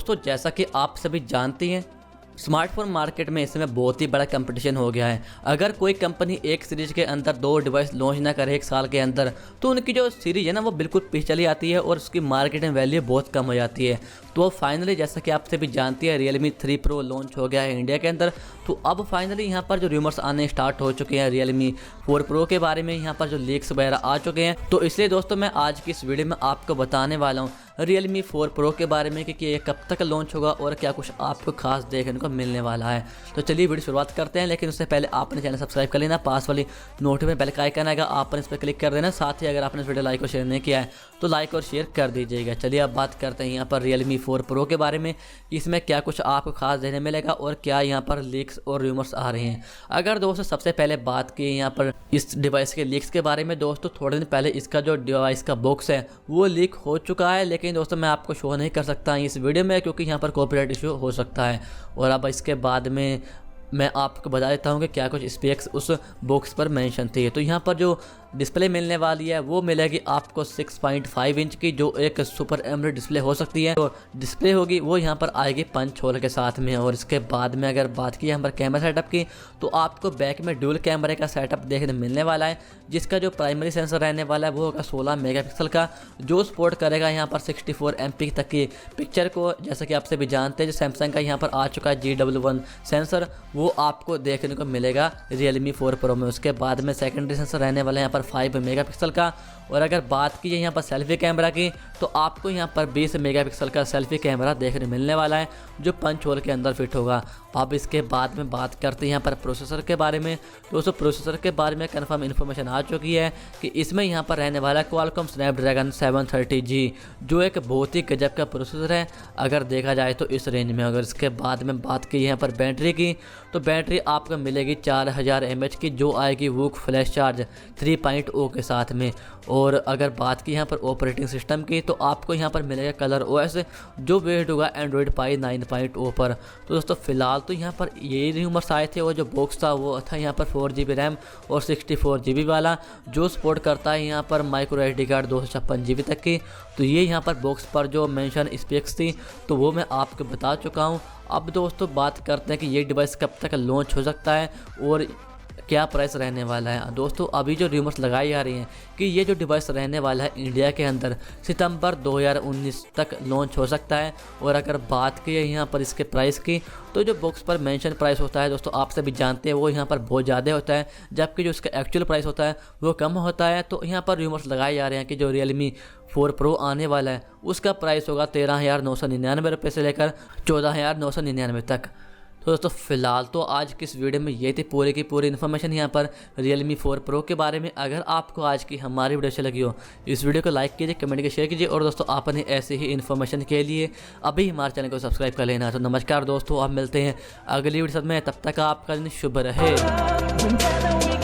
दोस्तों जैसा कि आप सभी जानते हैं, स्मार्टफोन मार्केट में इस समय बहुत ही बड़ा कंपटीशन हो गया है। अगर कोई कंपनी एक सीरीज के अंदर 2 डिवाइस लॉन्च ना करे एक साल के अंदर, तो उनकी जो सीरीज है ना वो बिल्कुल पीछे चली आती है और उसकी मार्केटिंग वैल्यू बहुत कम हो जाती है। तो फाइनली जैसा कि आप सभी जानते हैं, Realme 3 Pro लॉन्च हो गया है इंडिया के अंदर। तो अब फाइनली यहाँ पर जो रूमर्स आने स्टार्ट हो चुके हैं Realme 4 Pro के बारे में, यहाँ पर जो लीक्स वगैरह आ चुके हैं। तो इसलिए दोस्तों मैं आज की इस वीडियो में आपको बताने वाला हूँ Realme 4 Pro के बारे में कि ये कब तक लॉन्च होगा और क्या कुछ आपको खास देखने को मिलने वाला है। तो चलिए वीडियो शुरुआत करते हैं, लेकिन उससे पहले आपने चैनल सब्सक्राइब कर लेना, पास वाली नोटिफिकेशन बेल का आइकन आएगा, आपने इस पर क्लिक कर देना। साथ ही अगर आपने इस वीडियो लाइक और शेयर नहीं किया है तो लाइक और शेयर कर दीजिएगा। चलिए अब बात करते हैं यहाँ पर Realme 4 Pro के बारे में, इसमें क्या कुछ आपको खास देखने मिलेगा और क्या यहाँ पर लीक्स और रूमर्स आ रहे हैं। अगर दोस्तों सबसे पहले बात की यहाँ पर इस डिवाइस के लीक्स के बारे में, दोस्तों थोड़े दिन पहले इसका जो डिवाइस का बॉक्स है वो लीक हो चुका है, लेकिन दोस्तों मैं आपको शो नहीं कर सकता इस वीडियो में क्योंकि यहाँ पर कॉपीराइट इशू हो सकता है। और अब इसके बाद में मैं आपको बता देता हूँ कि क्या कुछ स्पेक्स उस बॉक्स पर मेंशन थी। तो यहाँ पर जो डिस्प्ले मिलने वाली है वो मिलेगी आपको 6.5 इंच की, जो एक सुपर एमोलेड डिस्प्ले हो सकती है। तो डिस्प्ले होगी वो यहाँ पर आएगी पंच होल के साथ में। और इसके बाद में अगर बात की यहाँ पर कैमरा सेटअप की, तो आपको बैक में डुअल कैमरे का सेटअप देखने मिलने वाला है, जिसका जो प्राइमरी सेंसर रहने वाला है वो होगा 16 मेगापिक्सल का, जो सपोर्ट करेगा यहाँ पर 64 MP तक की पिक्चर को। जैसा कि आपसे भी जानते हैं, जो सैमसंग का यहाँ पर आ चुका है G11 सेंसर, वो आपको देखने को मिलेगा Realme 4 Pro में। उसके बाद में सेकेंडरी सेंसर रहने वाला है यहाँ पर 5 मेगापिक्सल का। और अगर बात की यहाँ पर सेल्फी कैमरा की, तो आपको यहाँ पर 20 मेगापिक्सल का सेल्फी कैमरा देखने मिलने वाला है, जो पंच होल के अंदर फिट होगा। अब इसके बाद में बात करते हैं यहाँ पर प्रोसेसर के बारे में। दोस्तों प्रोसेसर के बारे में कंफर्म इन्फॉर्मेशन आ चुकी है कि इसमें यहाँ पर रहने वाला है Qualcomm Snapdragon 730G, जो एक बहुत ही गजब का प्रोसेसर है अगर देखा जाए तो इस रेंज में। अगर इसके बाद में बात की यहाँ पर बैटरी की, तो बैटरी आपको मिलेगी 4000 mAh की, जो आएगी वूक फ्लैश चार्ज 3.0 के साथ में। और अगर बात की यहाँ पर ऑपरेटिंग सिस्टम की, तो आपको यहाँ पर मिलेगा कलर OS, जो बेस्ड होगा एंड्रॉयड पाई 9.0 पर। तो दोस्तों फिलहाल तो यहाँ पर ये रूमर्स आए थे, और जो बॉक्स था वो था यहाँ पर 4GB रैम और 64GB वाला, जो सपोर्ट करता है यहाँ पर माइक्रो SD कार्ड 256GB तक की। तो ये यहाँ पर बॉक्स पर जो मेंशन स्पेक्स थी तो वो मैं आपको बता चुका हूँ। अब दोस्तों बात करते हैं कि ये डिवाइस कब तक लॉन्च हो सकता है और क्या प्राइस रहने वाला है। दोस्तों अभी जो रूमर्स लगाई जा रही हैं कि ये जो डिवाइस रहने वाला है इंडिया के अंदर सितंबर 2019 तक लॉन्च हो सकता है। और अगर बात की यहाँ पर इसके प्राइस की, तो जो बॉक्स पर मेंशन प्राइस होता है दोस्तों आप सभी जानते हैं वो यहाँ पर बहुत ज़्यादा होता है, जबकि जो इसका एक्चुअल प्राइस होता है वो कम होता है। तो यहाँ पर रूमर्स लगाए जा रहे हैं कि जो Realme 4 Pro आने वाला है उसका प्राइस होगा 13,999 रुपये से लेकर 14,999 तक। तो दोस्तों फिलहाल तो आज की इस वीडियो में ये थी पूरी की पूरी इन्फॉर्मेशन यहाँ पर Realme 4 Pro के बारे में। अगर आपको आज की हमारी वीडियो अच्छी लगी हो, इस वीडियो को लाइक कीजिए, कमेंट कीजिए, शेयर कीजिए। और दोस्तों आपने ऐसे ही इन्फॉर्मेशन के लिए अभी हमारे चैनल को सब्सक्राइब कर लेना। तो नमस्कार दोस्तों, आप मिलते हैं अगली वीडियो में, तब तक आपका दिन शुभ रहे।